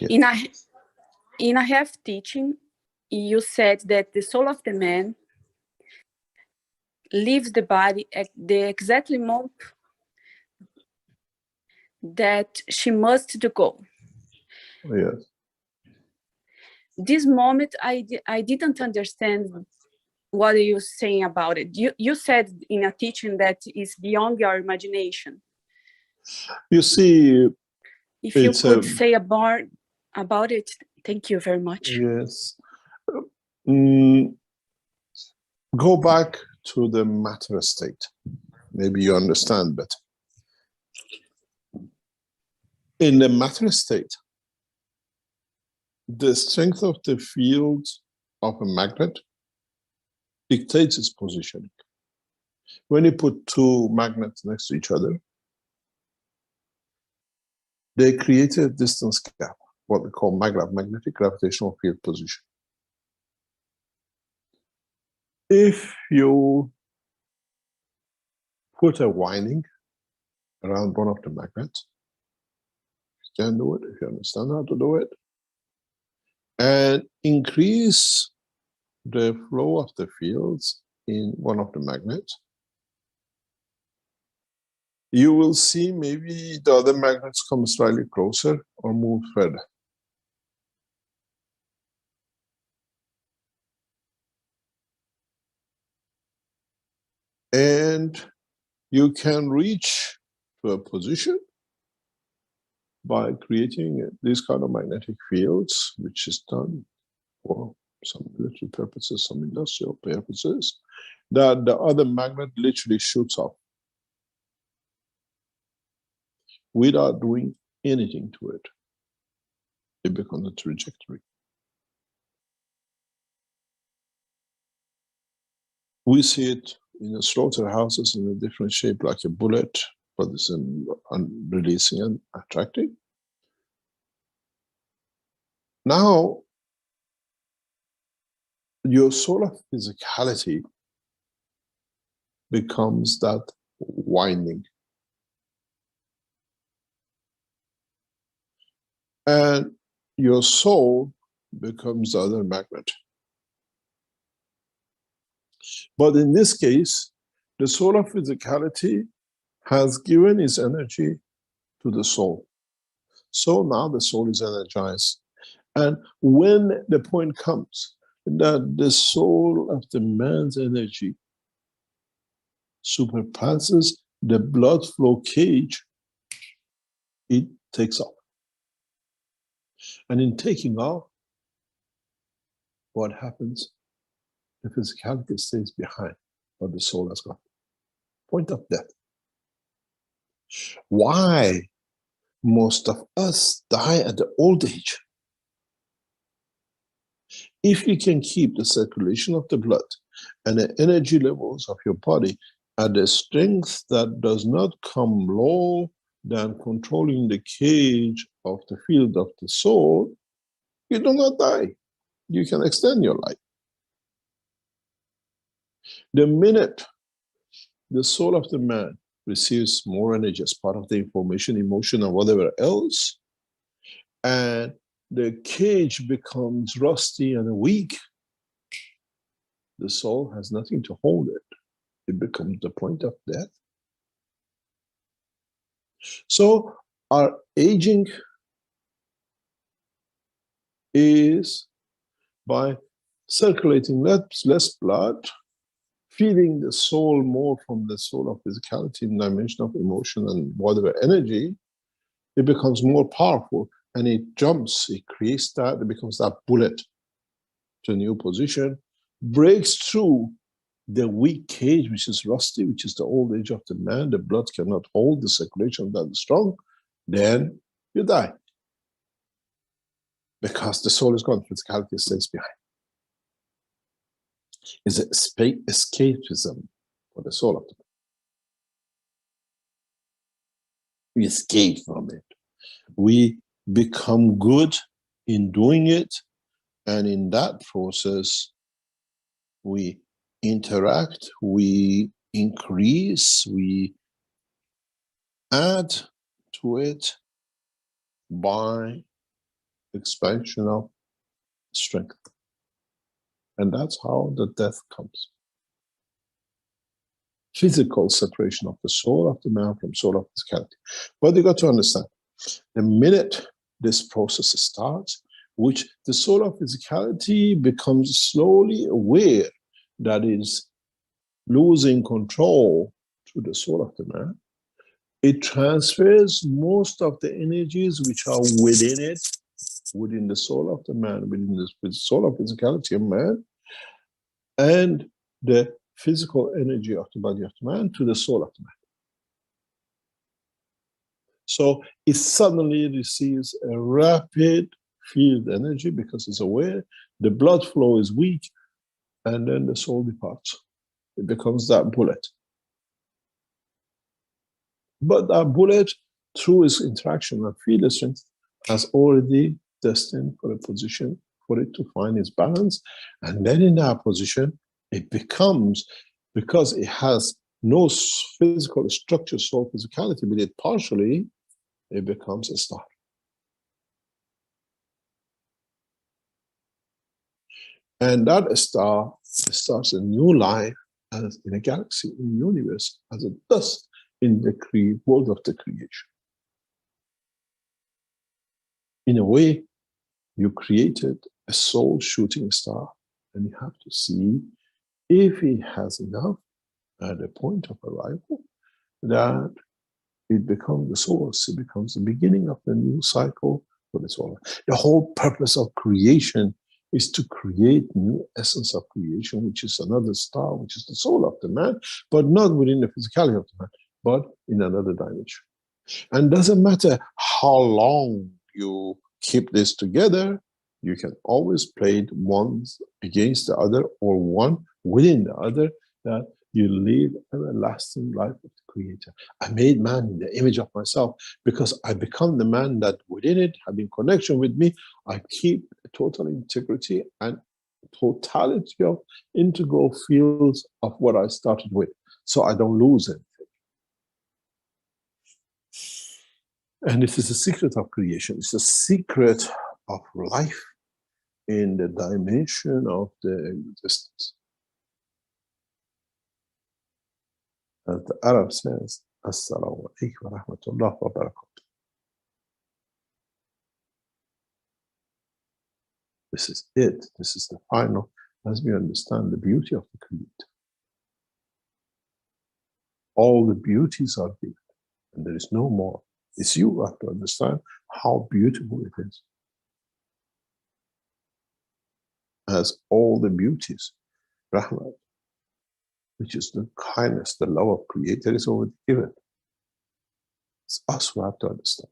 In a half teaching, you said that the soul of the man leaves the body at the exactly moment that she must go. Yes. This moment, I didn't understand what are you saying about it. You said in a teaching that is beyond your imagination. You see, if you could say about it, thank you very much. Yes. Go back to the matter state. Maybe you understand better. In the matter state, the strength of the field of a magnet dictates its positioning. When you put two magnets next to each other, they create a distance gap, what we call magnetic gravitational field position. If you put a winding around one of the magnets, you can do it if you understand how to do it, and increase the flow of the fields in one of the magnets, you will see maybe the other magnets come slightly closer or move further. And you can reach to a position by creating these kind of magnetic fields, which is done for some military purposes, some industrial purposes, that the other magnet literally shoots off without doing anything to it. It becomes a trajectory. We see it in the slaughterhouses in a different shape, like a bullet, but it's releasing and attracting. Now, your solar physicality becomes that winding. And your soul becomes the other magnet. But in this case, the solar physicality has given its energy to the soul. So now the soul is energized. And when the point comes that the soul of the man's energy superpasses the blood flow cage, it takes off. And in taking off, what happens? The physicality stays behind, but the soul has gone. Point of death. Why most of us die at the old age? If you can keep the circulation of the blood and the energy levels of your body at a strength that does not come lower than controlling the cage of the field of the soul, you do not die. You can extend your life. The minute the soul of the man receives more energy as part of the information, emotion, and whatever else, and the cage becomes rusty and weak, the soul has nothing to hold it. It becomes the point of death. So our aging is by circulating less blood, feeding the soul more from the soul of physicality in the dimension of emotion and whatever energy, it becomes more powerful and it jumps, it creates that, it becomes that bullet to a new position, breaks through the weak cage, which is rusty, which is the old age of the man, the blood cannot hold the circulation that is strong, then you die. Because the soul is gone, physicality stays behind. It's escapism for the soul of the man. We escape from it. We become good in doing it, and in that process, we interact, we increase, we add to it by expansion of strength. And that's how the death comes. Physical separation of the soul of the man from soul of physicality. But you got to understand, the minute this process starts, which the soul of physicality becomes slowly aware that is losing control to the soul of the man, it transfers most of the energies which are within it, within the soul of the man, within the soul of physicality of man, and the physical energy of the body of the man to the soul of the man. So it suddenly receives a rapid field energy because it's aware, the blood flow is weak, and then the soul departs. It becomes that bullet. But that bullet, through its interaction with field strength, has already destined for a position for it to find its balance. And then in that position, it becomes, because it has no physical structure, soul physicality with it partially, it becomes a star. And that star starts a new life as in a galaxy, in the universe, as a dust in the world of the creation. In a way, you created a soul shooting star, and you have to see if it has enough at the point of arrival that it becomes the source, it becomes the beginning of the new cycle for the soul. The whole purpose of creation is to create new essence of creation, which is another star, which is the soul of the man, but not within the physicality of the man, but in another dimension. And doesn't matter how long you keep this together, you can always play it one against the other or one within the other, that you live everlasting life of the Creator. I made man in the image of myself because I become the man that within it, having connection with me, I keep total integrity and totality of integral fields of what I started with. So I don't lose anything. And this is the secret of creation. It's the secret of life in the dimension of the existence. As the Arab says, Assalamu alaikum wa rahmatullah wa barakatuh. This is it. This is the final, as we understand the beauty of the Creator. All the beauties are given, and there is no more. It's you who have to understand how beautiful it is. As all the beauties, Rahmat, which is the kindness, the love of Creator, is already given. It's us who have to understand.